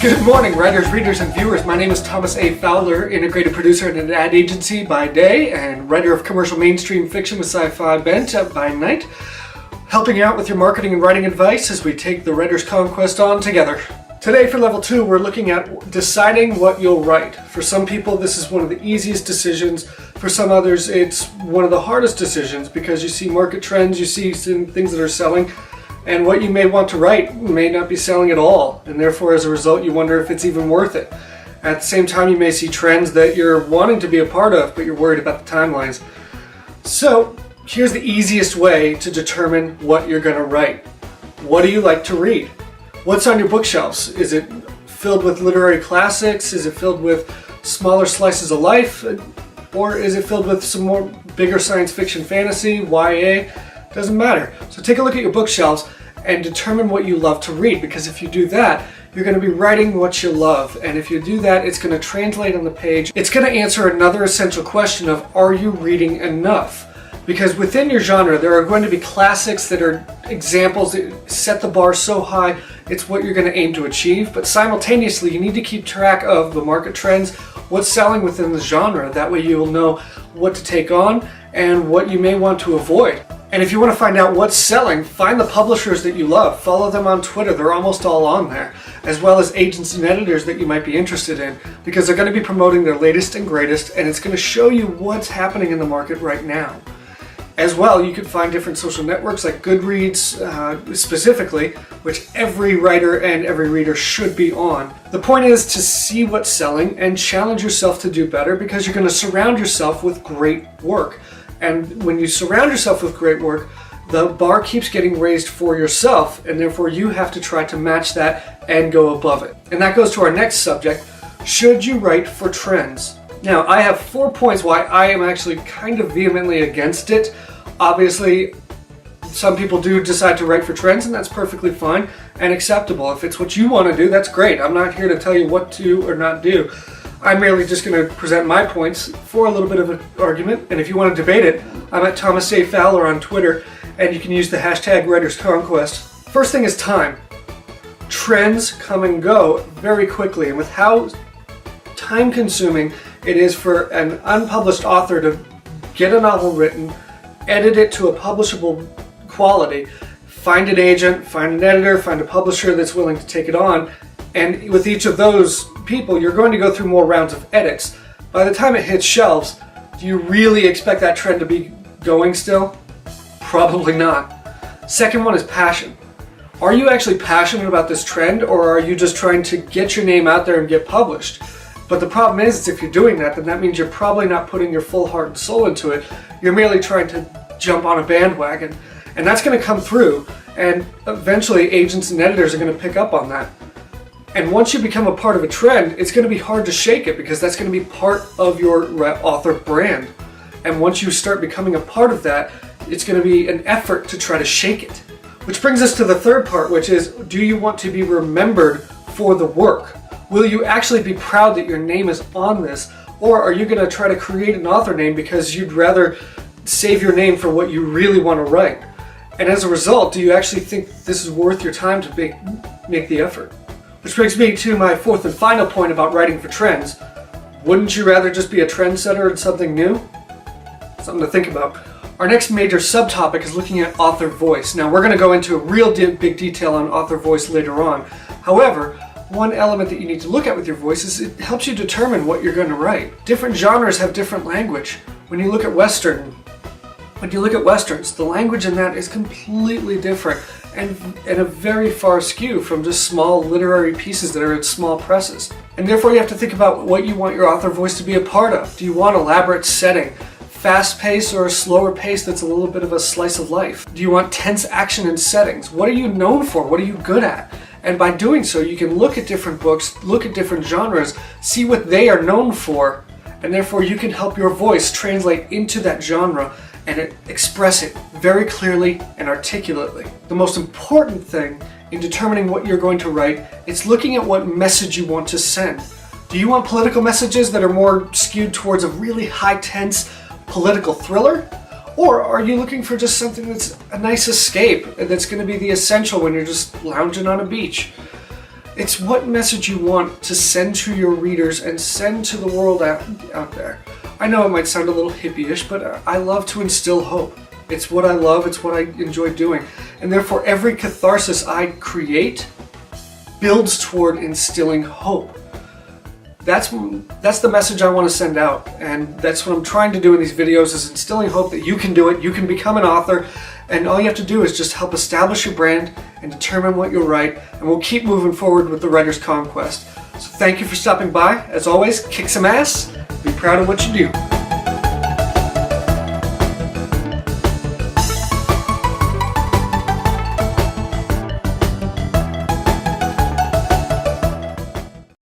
Good morning, writers, readers, and viewers. My name is Thomas A. Fowler, integrated producer at an ad agency by day and writer of commercial mainstream fiction with sci-fi bent by night, helping you out with your marketing and writing advice as we take the writer's conquest on together. Today for level 2, we're looking at deciding what you'll write. For some people, this is one of the easiest decisions. For some others, it's one of the hardest decisions because you see market trends, you see some things that are selling, and what you may want to write may not be selling at all, and therefore as a result you wonder if it's even worth it. At the same time, you may see trends that you're wanting to be a part of, but you're worried about the timelines. So here's the easiest way to determine what you're going to write. What do you like to read? What's on your bookshelves? Is it filled with literary classics? Is it filled with smaller slices of life? Or is it filled with some more bigger science fiction, fantasy, YA? Doesn't matter. So take a look at your bookshelves and determine what you love to read, because if you do that, you're going to be writing what you love, and if you do that, it's going to translate on the page. It's going to answer another essential question of, are you reading enough? Because within your genre, there are going to be classics that are examples that set the bar so high, it's what you're going to aim to achieve, but simultaneously, you need to keep track of the market trends, what's selling within the genre. That way you will know what to take on and what you may want to avoid. And if you want to find out what's selling, find the publishers that you love. Follow them on Twitter. They're almost all on there, as well as agents and editors that you might be interested in, because they're going to be promoting their latest and greatest, and it's going to show you what's happening in the market right now. As well, you can find different social networks like Goodreads specifically, which every writer and every reader should be on. The point is to see what's selling and challenge yourself to do better, because you're going to surround yourself with great work. And when you surround yourself with great work, the bar keeps getting raised for yourself, and therefore you have to try to match that and go above it. And that goes to our next subject: should you write for trends? Now, I have 4 points why I am actually kind of vehemently against it. Obviously, some people do decide to write for trends, and that's perfectly fine and acceptable. If it's what you want to do, that's great. I'm not here to tell you what to or not do. I'm merely just going to present my points for a little bit of an argument, and if you want to debate it, I'm at Thomas A. Fowler on Twitter, and you can use the hashtag Writer's Conquest. First thing is time. Trends come and go very quickly, and with how time-consuming it is for an unpublished author to get a novel written, edit it to a publishable quality, find an agent, find an editor, find a publisher that's willing to take it on, and with each of those people, you're going to go through more rounds of edits. By the time it hits shelves, do you really expect that trend to be going still? Probably not. Second one is passion. Are you actually passionate about this trend, or are you just trying to get your name out there and get published? But the problem is if you're doing that, then that means you're probably not putting your full heart and soul into it. You're merely trying to jump on a bandwagon. And that's going to come through, and eventually agents and editors are going to pick up on that. And once you become a part of a trend, it's going to be hard to shake it, because that's going to be part of your author brand. And once you start becoming a part of that, it's going to be an effort to try to shake it. Which brings us to the third part, which is, do you want to be remembered for the work? Will you actually be proud that your name is on this? Or are you going to try to create an author name because you'd rather save your name for what you really want to write? And as a result, do you actually think this is worth your time to make the effort? Which brings me to my fourth and final point about writing for trends. Wouldn't you rather just be a trendsetter in something new? Something to think about. Our next major subtopic is looking at author voice. Now, we're going to go into a real big detail on author voice later on. However, one element that you need to look at with your voice is it helps you determine what you're going to write. Different genres have different language. When you look at Westerns, the language in that is completely different and a very far skew from just small literary pieces that are at small presses. And therefore you have to think about what you want your author voice to be a part of. Do you want elaborate setting, fast pace, or a slower pace that's a little bit of a slice of life? Do you want tense action and settings? What are you known for? What are you good at? And by doing so, you can look at different books, look at different genres, see what they are known for, and therefore you can help your voice translate into that genre and express it very clearly and articulately. The most important thing in determining what you're going to write is looking at what message you want to send. Do you want political messages that are more skewed towards a really high tense political thriller? Or are you looking for just something that's a nice escape, that's going to be the essential when you're just lounging on a beach? It's what message you want to send to your readers and send to the world out there. I know it might sound a little hippie-ish, but I love to instill hope. It's what I love, it's what I enjoy doing. And therefore, every catharsis I create builds toward instilling hope. That's the message I want to send out, and that's what I'm trying to do in these videos, is instilling hope that you can do it, you can become an author, and all you have to do is just help establish your brand and determine what you'll write, and we'll keep moving forward with the Writer's Conquest. So thank you for stopping by. As always, kick some ass, be proud of what you do.